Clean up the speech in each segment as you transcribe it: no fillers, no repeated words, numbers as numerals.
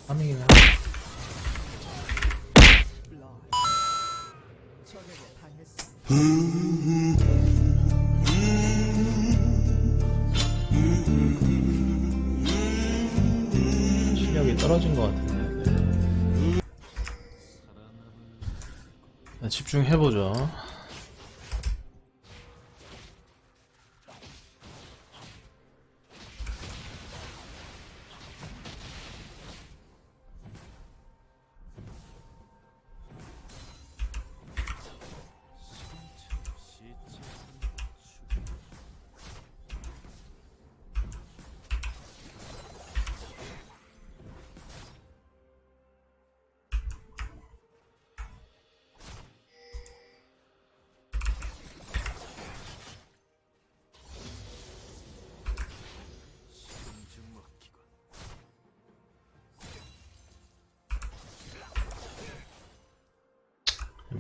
파밍이네. 실력이 떨어진 것 같은데. 집중해보죠.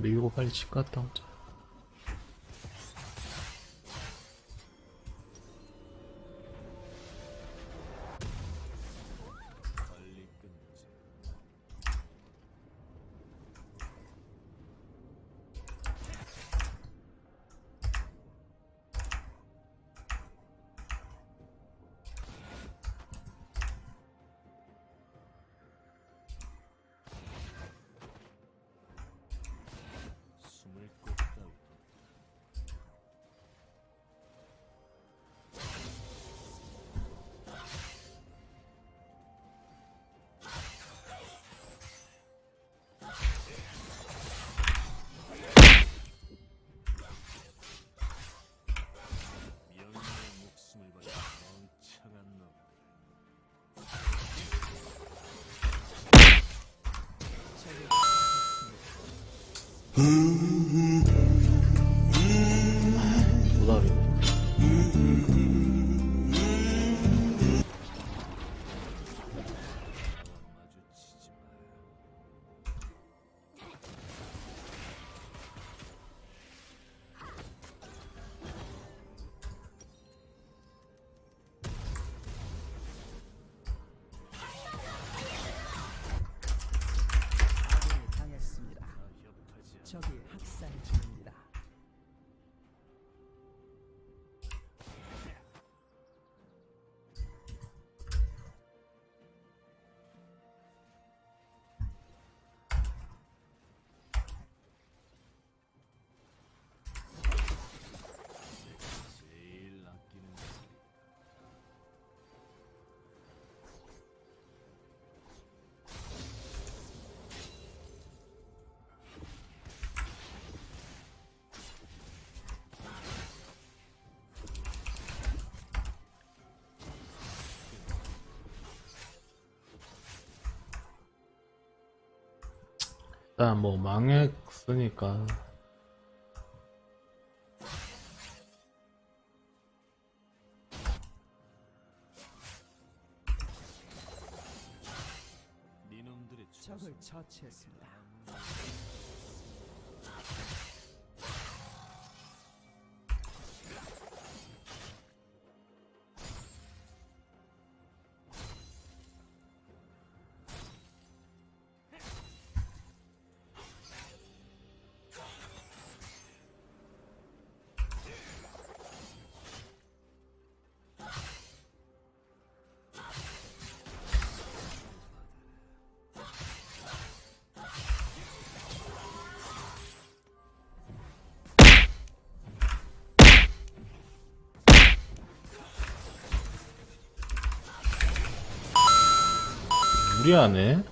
밀고 빨리 집 갔다 오자. 도다리. 적이 학살 중입니다. 일단 뭐 망했으니까 적을 처치했습니다. 무리하네.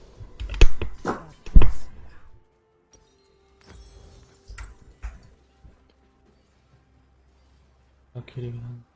아킬이긴 한데.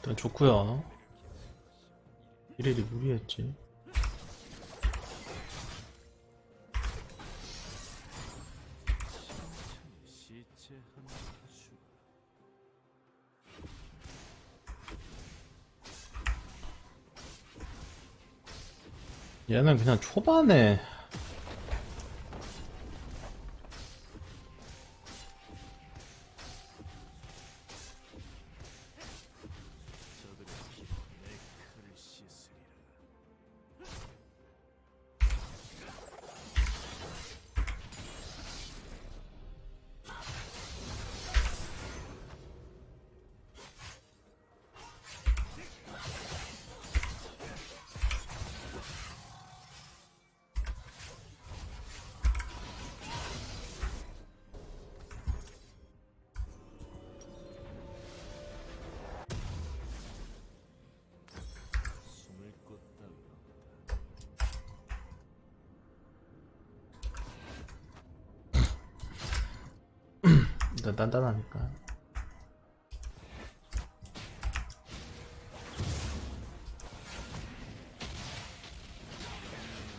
일단 좋구요. 1일이 무리했지. 시체 하나 추가. 얘는 그냥 초반에 저들의 피로 내 칼을 씻으리라. 숨을 곳 따위 없다. 일단 단단하니까.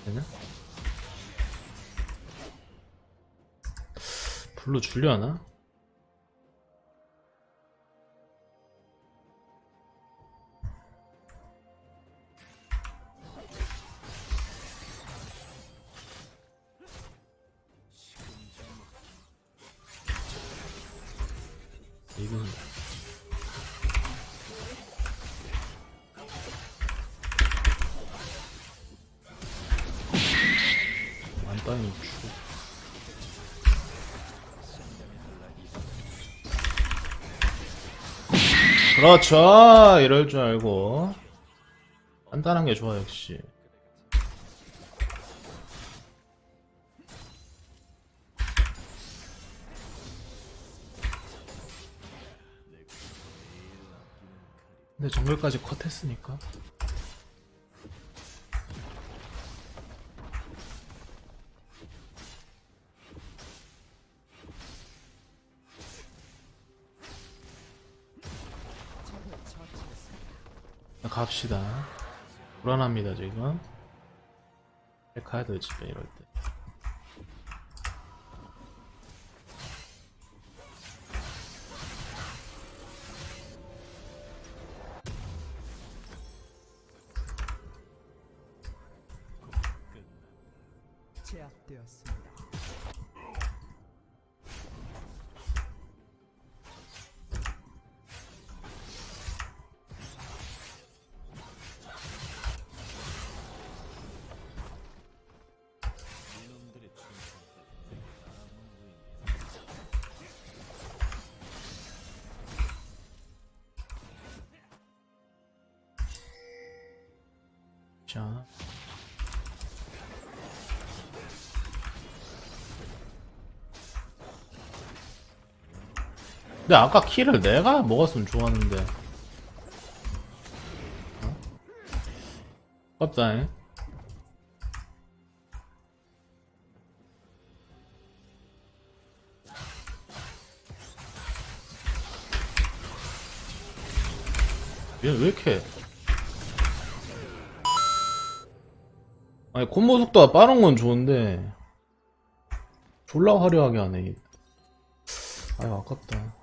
되냐? 블루 줄려나? 이건 완빵이 죽. 그렇죠. 이럴 줄 알고 단단한 게 좋아 역시. 근데 정글까지 컷했으니까. 적을 처치했습니다. 갑시다. 불안합니다 지금. 가야 돼 집에 이럴 때. 제압되었습니다. 이놈들의 충성들 아무 의미. 자. 근데 아까 키를 내가 먹었으면 좋았는데. 어? 아깝다잉. 얘 왜 이렇게. 아니 콤보 속도가 빠른 건 좋은데 졸라 화려하게 하네. 아유 아깝다.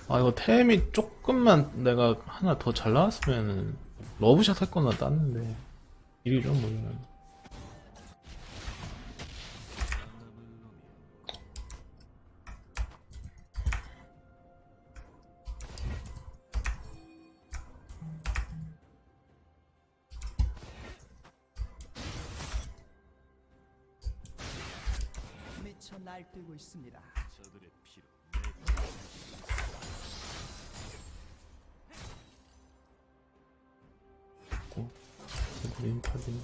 아 이거 템이 조금만 내가 하나 더 잘 나왔으면은 러브샷 할 거나 땄는데 일이 좀 모르네. 미쳐 날뛰고 있습니다. 저들의 피로 고 그린 파딩.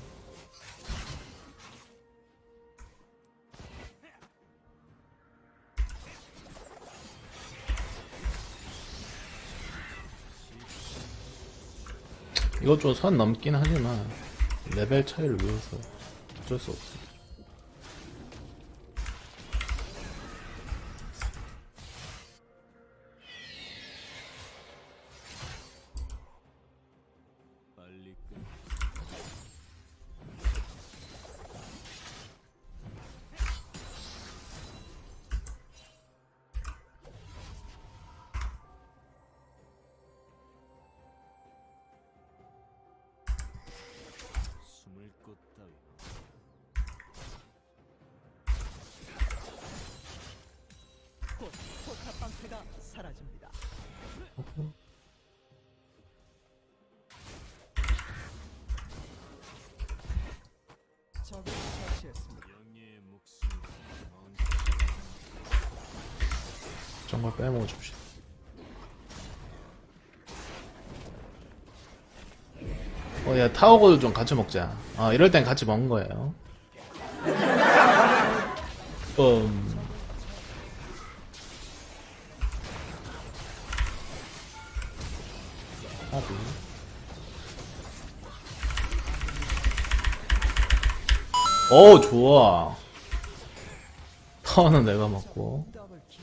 이것 좀 선 넘긴 하지만 레벨 차이를 위해서 어쩔 수 없어. 빨리 끝. 숨을 곳 따위. 곧 포탑 방패가 사라집니다. 적을 처치했습니다. 영예의 목숨 정말 빼먹어 줍시다. 야, 타워고도 좀 같이 먹자. 아, 이럴 땐 같이 먹는 거예요. 하비. 좋아. 타워는 내가 먹고. 더블킬.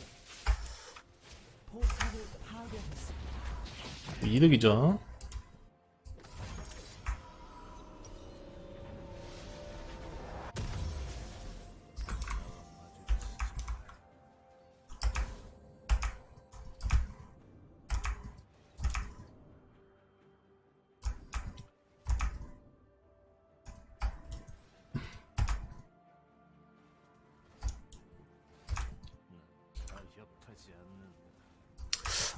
포탑을 파괴했습니다. 이득이죠. 협하지 않는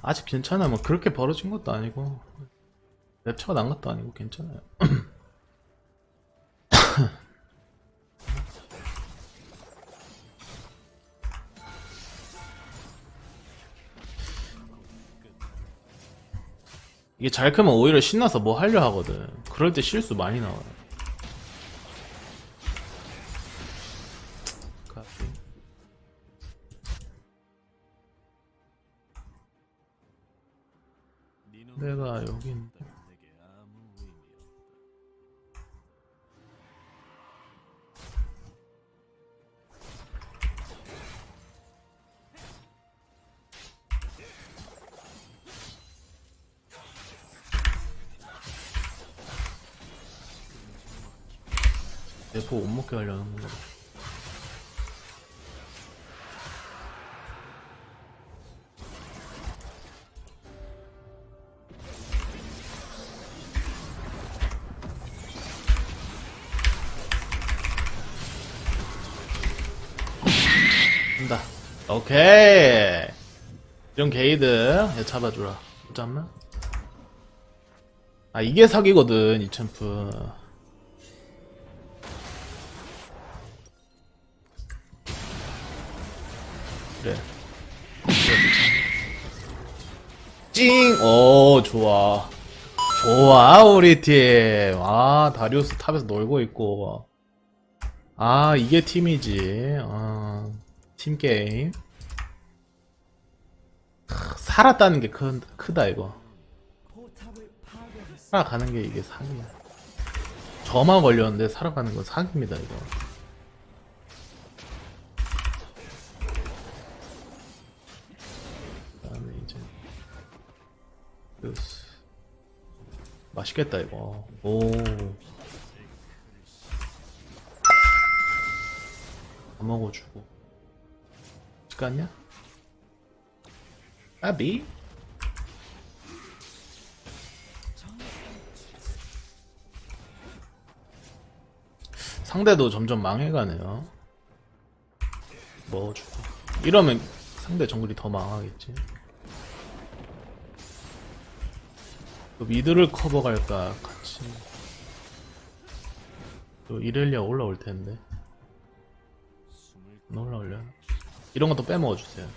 아직 괜찮아. 뭐 그렇게 벌어진 것도 아니고 랩차가 난 것도 아니고 괜찮아요. 이게 잘 크면 오히려 신나서 뭐 하려 하거든. 그럴 때 실수 많이 나와요. 까비. 내가 여기 있는데. 내게 아무 의미 없다. 대포 못 먹게 하려는 거. 된다. 오케이. 이런 게이드 얘 잡아주라. 못 잡나? 아, 이게 사기거든 이 챔프. 그래. 찡! 오, 좋아. 좋아, 우리 팀. 아, 다리우스 탑에서 놀고 있고. 아, 이게 팀이지. 아, 팀게임. 살았다는 게 크다, 이거. 포탑을 파괴했습니다. 살아가는 게 이게 사기야. 저만 걸렸는데 살아가는 건 사기입니다, 이거. 그다음에 이제 요스. 맛있겠다 이거. 오. 다 먹어주고. 시간냐? 아비? 상대도 점점 망해가네요. 먹어주고. 이러면 상대 정글이 더 망하겠지. 또 미드를 커버 갈까 같이. 또 이렐리아 올라올 텐데. 안 올라올려. 이런 것도 빼먹어 주세요.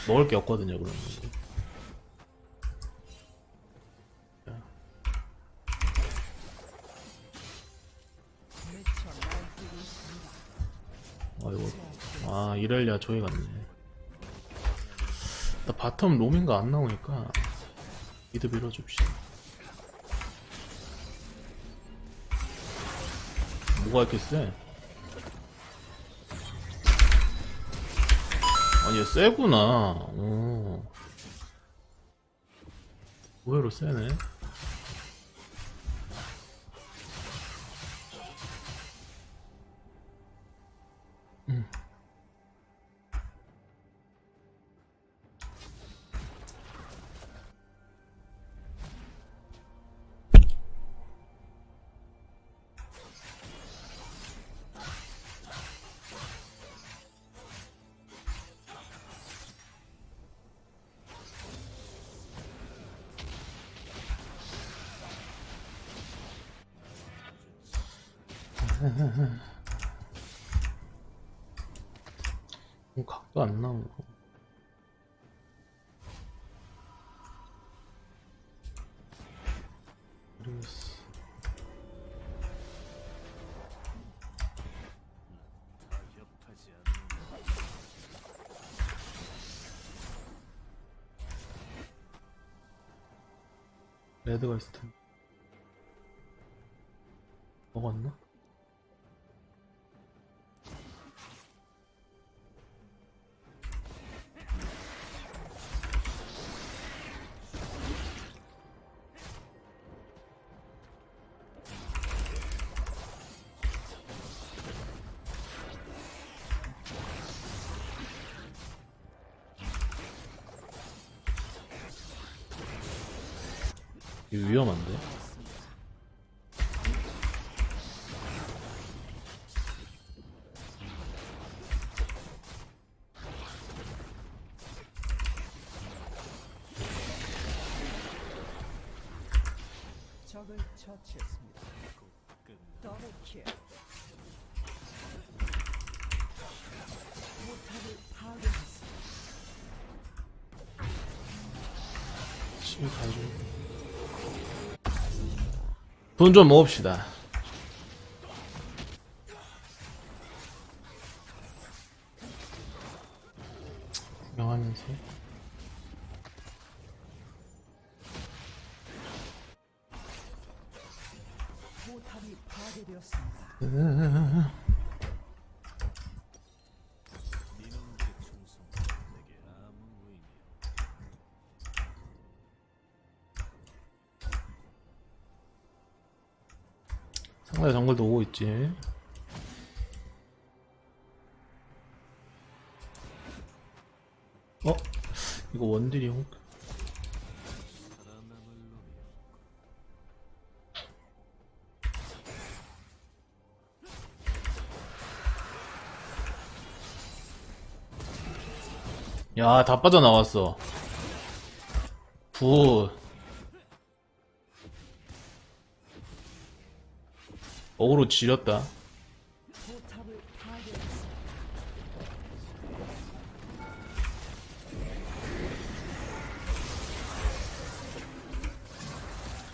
먹을 게 없거든요, 그러면. 미쳐 날뛰고 있습니다. 아이고. 아, 이렐리아 저기 갔네. 나 바텀 로밍가 안 나오니까 미드 밀어줍시다. 뭐가 이렇게 세? 아, 얘 세구나. 오. 의외로 세네. 각도 안 나오고. 모르겠어. 레드가 있을 텐데. 먹었나? 이거 위험한데? 적을 처치했습니다. 더블킬. 포탑을 파괴했습니다. 집에 가야지. 돈 좀 모읍시다. 구경하면서. 포탑이 파괴되었습니다. 상대 정글도 오고 있지. 어? 이거 원딜이 혹? 야, 다 빠져나왔어. 굿. 어그로 지렸다. 포탑을 파괴했습니다.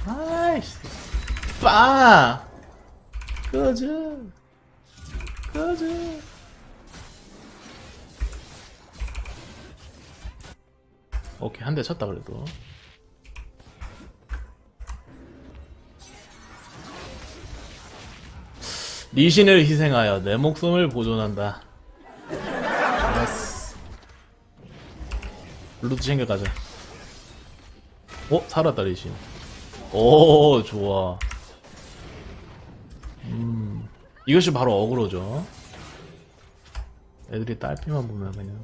아이씨. 빠! 꺼져. 꺼져. 오케이, 한 대 쳤다, 그래도. 리신을 희생하여 내 목숨을 보존한다. 알았어. 블루도 챙겨가자. 살았다, 리신. 오, 좋아. 이것이 바로 어그로죠. 애들이 딸피만 보면 그냥.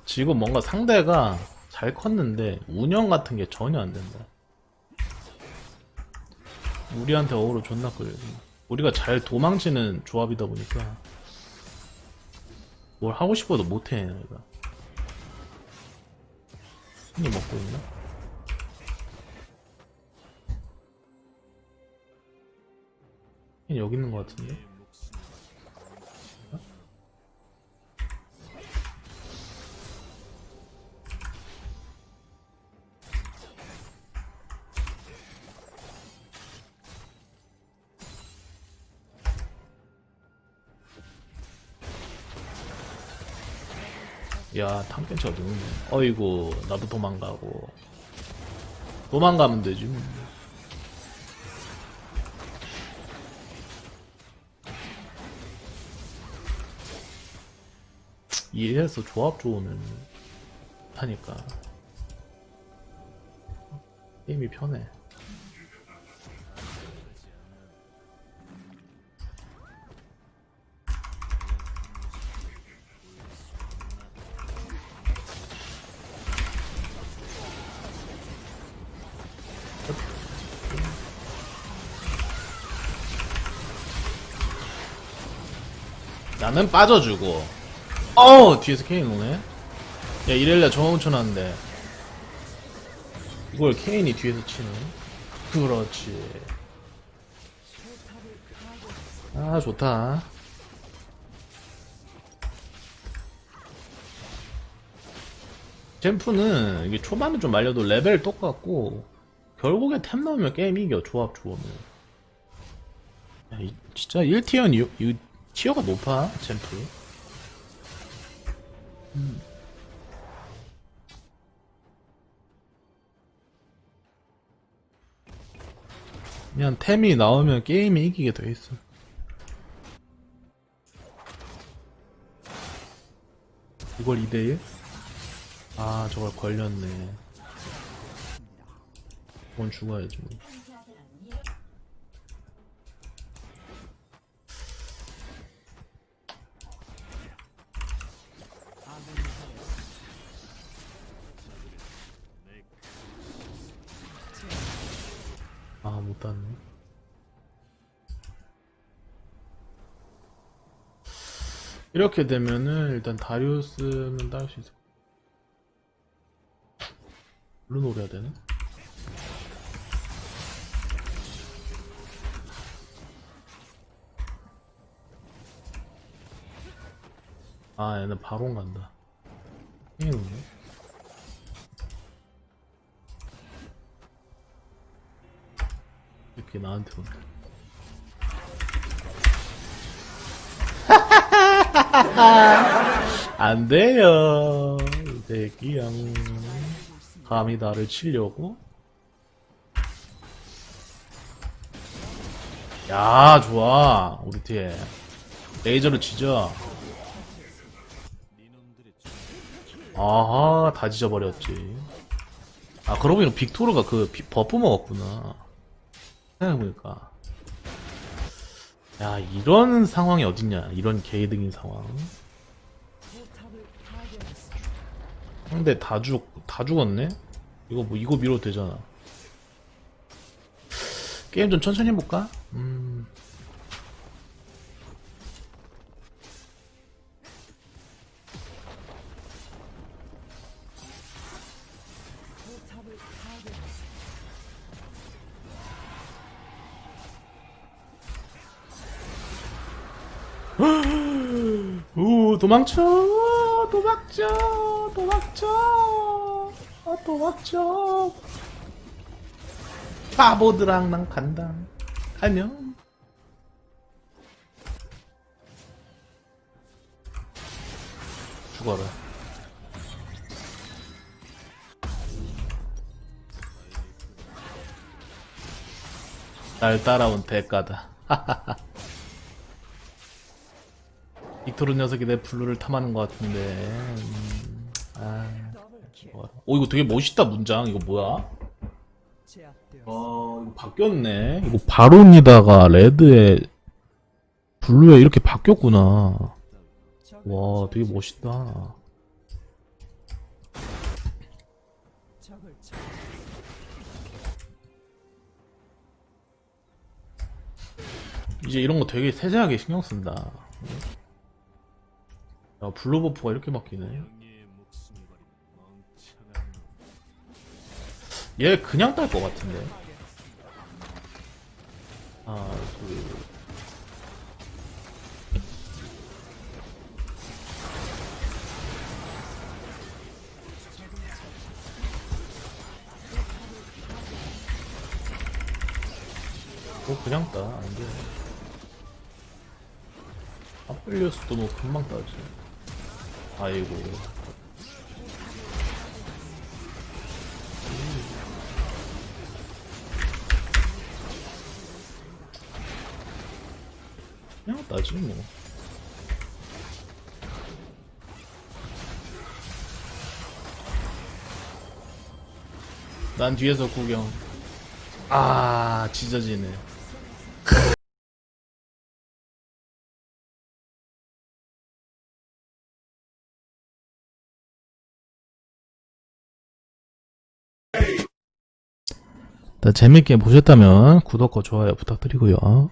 지금 뭔가 상대가 잘 컸는데 운영 같은 게 전혀 안 된다. 우리한테 어그로 존나 끌려. 우리가 잘 도망치는 조합이다 보니까 뭘 하고 싶어도 못해. 내가 손이 먹고 있나? 여기 있는 것 같은데? 야, 탐켄치가 누구네. 어이구, 나도 도망가고. 도망가면 되지, 뭐. 이래서 조합 좋으면 하니까 게임이 편해. 나는 빠져주고. 뒤에서 케인 오네. 야, 이렐리아 정원 쳐놨는데 이걸 케인이 뒤에서 치네. 그렇지. 아, 좋다. 젠프는 이게 초반에 좀 말려도 레벨 똑같고 결국에 템 나오면 게임 이겨. 조합 좋으면. 야, 진짜 1티어는 이 티어가 높아 젠프. 그냥 템이 나오면 게임이 이기게 돼 있어. 이걸 2대1? 아, 저걸 걸렸네. 그건 죽어야지 뭐. 아, 못 땄네. 이렇게 되면은 일단 다리우스는 딸 수 있어. 물로 노려야 되네. 아, 얘는 바론 간다. 땡이네. 이렇게 나한테 온다. 안 돼요. 이 새끼야. 감히 나를 치려고? 야, 좋아. 우리 뒤에. 레이저를 치죠. 아하, 다 지져버렸지. 아, 그러고 보니까 빅토르가 그 버프 먹었구나. 생각해보니까. 야, 이런 상황이 어딨냐. 이런 개이득인 상황. 상대 다 죽었네? 이거 밀어도 되잖아. 게임 좀 천천히 해볼까? 도망쳐! 도망쳐! 도망쳐! 도망쳐! 바보들랑 난 간다. 안녕. 죽어라. 날 따라온 대가다. 빅토르 녀석이 내 블루를 탐하는 것 같은데. 오, 이거 되게 멋있다, 문장. 이거 뭐야? 이거 바뀌었네. 이거 바론이다가 레드에 블루에 이렇게 바뀌었구나. 와, 되게 멋있다. 이제 이런 거 되게 세세하게 신경 쓴다. 야, 블루 버프가 이렇게 바뀌네. 얘 그냥 딸 것 같은데. 아, 그냥 따. 안 돼. 아플리오스도 뭐 금방 따지. 아이고. 거지 뭐. 난 뒤에서 구경. 아, 짖어지네. 재밌게 보셨다면 구독과 좋아요 부탁드리고요.